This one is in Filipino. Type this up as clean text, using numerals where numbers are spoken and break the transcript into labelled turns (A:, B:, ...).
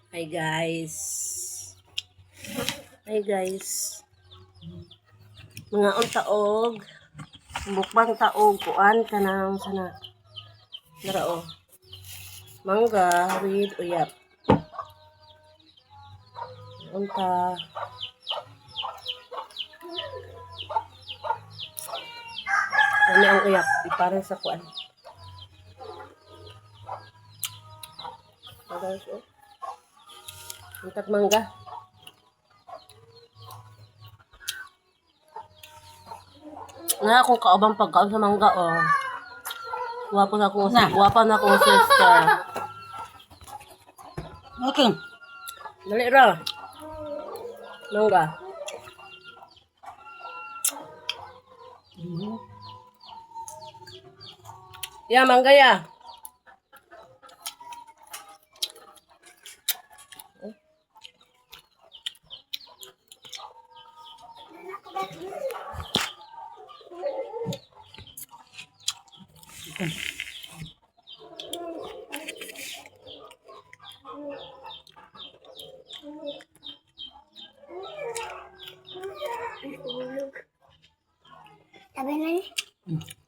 A: Hi guys. Hi guys. Mga taog. Mukbang taog kuan kanang sana. Narao. Mangga with uyap. Unta. Ano ang uyap? Iparang sa kuan. Guys, oh. Untat mangga. Na akong kaubang pagkaon sa mangga, oh. Guwapo na akong sister.
B: Okay.
A: Dali ra. Mangga. Ya, mangga ya.
C: Sabi na niya.